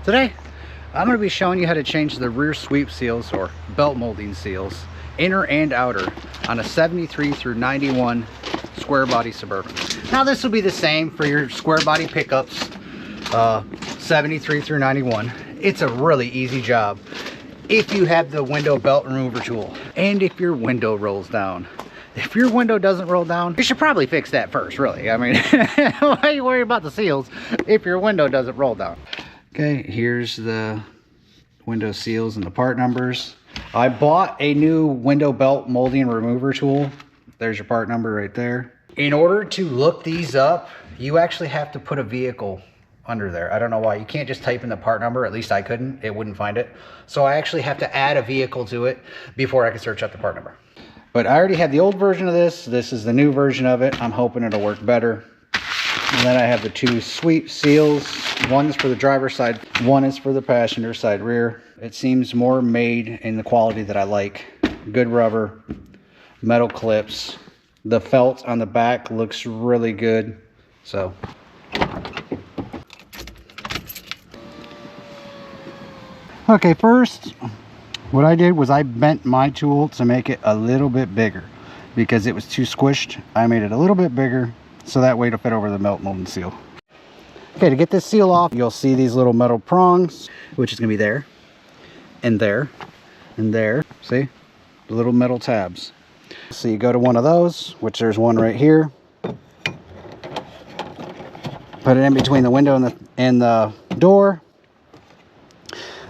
Today, I'm going to be showing you how to change the rear sweep seals or belt molding seals, inner and outer, on a 73 through 91 square body Suburban. Now this will be the same for your square body pickups, 73 through 91. It's a really easy job if you have the window belt remover tool and if your window rolls down. If your window doesn't roll down, you should probably fix that first, really. I mean, why are you worried about the seals if your window doesn't roll down? Okay, here's the window seals and the part numbers. I bought a new window belt molding remover tool. There's your part number right there. In order to look these up, you actually have to put a vehicle under there. I don't know why. You can't just type in the part number. At least I couldn't. It wouldn't find it. So I actually have to add a vehicle to it before I can search up the part number. But I already had the old version of this. This is the new version of it. I'm hoping it'll work better. And then I have the two sweep seals. One is for the driver's side, one is for the passenger side rear. It seems more made in the quality that I like. Good rubber, metal clips. The felt on the back looks really good. So okay, first what I did was I bent my tool to make it a little bit bigger because it was too squished. I made it a little bit bigger so that way it'll fit over the belt molding seal. Okay, to get this seal off, you'll see these little metal prongs, which is going to be there, and there, and there. See? The little metal tabs. So you go to one of those, which there's one right here. Put it in between the window and the door.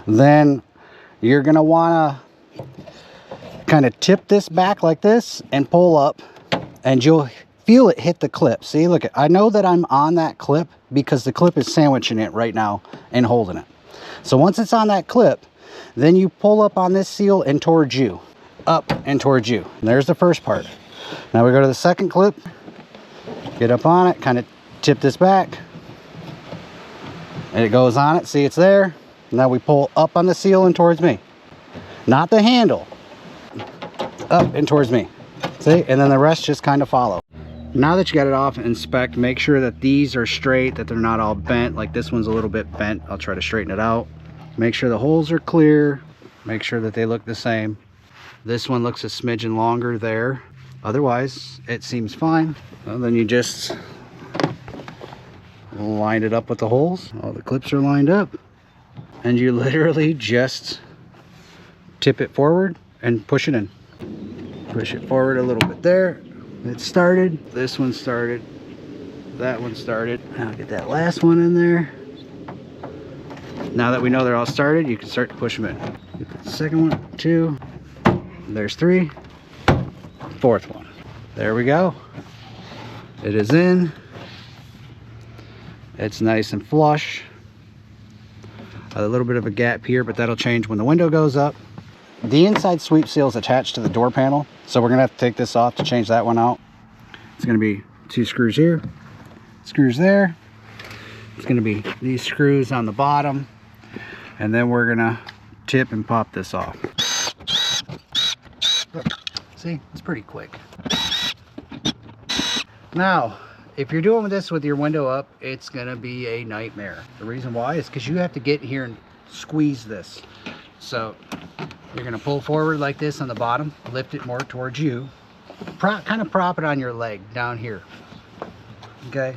Then you're going to want to kind of tip this back like this and pull up, and you'll feel it hit the clip. See, look, I know that I'm on that clip because the clip is sandwiching it right now and holding it. So once it's on that clip, then you pull up on this seal and towards you, up and towards you. And there's the first part. Now we go to the second clip, get up on it, kind of tip this back, and it goes on it. See, it's there. Now we pull up on the seal and towards me, not the handle, up and towards me. See, and then the rest just kind of follow. Now that you got it off, inspect, make sure that these are straight, that they're not all bent. Like this one's a little bit bent. I'll try to straighten it out. Make sure the holes are clear. Make sure that they look the same. This one looks a smidgen longer there. Otherwise, it seems fine. Well, then you just line it up with the holes. All the clips are lined up. And you literally just tip it forward and push it in. Push it forward a little bit there. It started. This one started. That one started. Now get that last one in there. Now that we know they're all started, you can start to push them in. Get the second one, two. There's three. Fourth one. There we go. It is in. It's nice and flush. A little bit of a gap here, but that'll change when the window goes up. The inside sweep seal is attached to the door panel, so we're gonna have to take this off to change that one out. It's gonna be two screws here, screws there. It's gonna be these screws on the bottom, and then we're gonna tip and pop this off. See, it's pretty quick. Now, if you're doing this with your window up, it's gonna be a nightmare. The reason why is because you have to get here and squeeze this. So you're gonna pull forward like this on the bottom, lift it more towards you, kind of prop it on your leg down here, okay?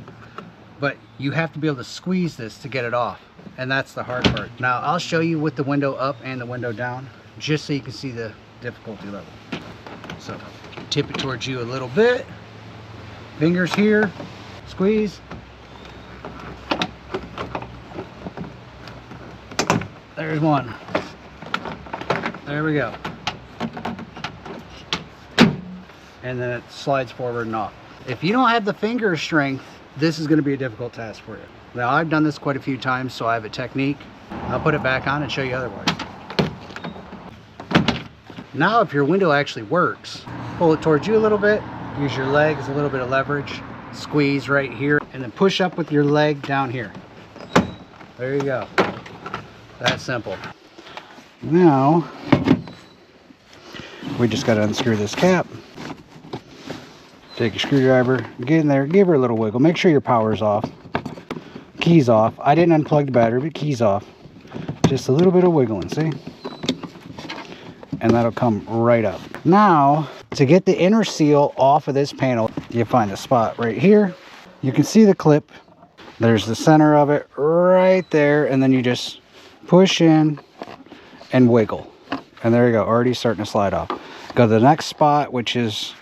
But you have to be able to squeeze this to get it off, and that's the hard part. Now I'll show you with the window up and the window down, just so you can see the difficulty level. So tip it towards you a little bit, fingers here, squeeze. There's one. There we go. And then it slides forward and off. If you don't have the finger strength, this is going to be a difficult task for you. Now I've done this quite a few times, so I have a technique. I'll put it back on and show you otherwise. Now if your window actually works, pull it towards you a little bit, use your leg as a little bit of leverage, squeeze right here, and then push up with your leg down here. There you go. That's simple. Now we just got to unscrew this cap. Take your screwdriver, get in there, give her a little wiggle, make sure your power's off, keys off. I didn't unplug the battery, but keys off. Just a little bit of wiggling, see? And that'll come right up. Now, to get the inner seal off of this panel, you find a spot right here. You can see the clip. There's the center of it right there, and then you just push in and wiggle. And there you go, already starting to slide off. Go to the next spot, which is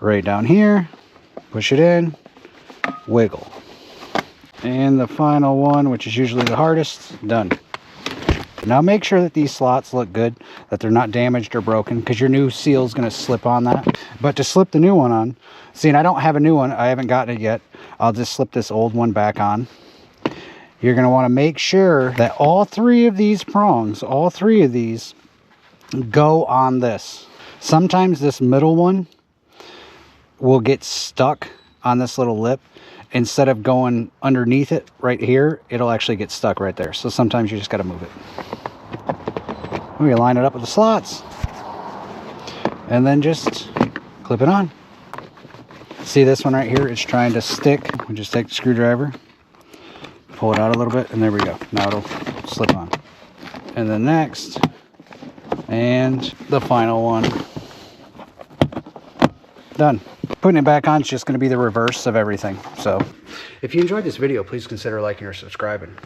right down here. Push it in, wiggle. And the final one, which is usually the hardest, done. Now make sure that these slots look good, that they're not damaged or broken, because your new seal is going to slip on that. But to slip the new one on, see, and I don't have a new one, I haven't gotten it yet. I'll just slip this old one back on. You're going to want to make sure that all three of these prongs, all three of these, go on this. Sometimes this middle one will get stuck on this little lip. Instead of going underneath it right here, it'll actually get stuck right there. So sometimes you just got to move it. We line it up with the slots and then just clip it on. See this one right here? It's trying to stick. We just take the screwdriver, pull it out a little bit, and there we go. Now it'll slip on. And then next, and the final one. Done. Putting it back on is just going to be the reverse of everything. So if you enjoyed this video, please consider liking or subscribing.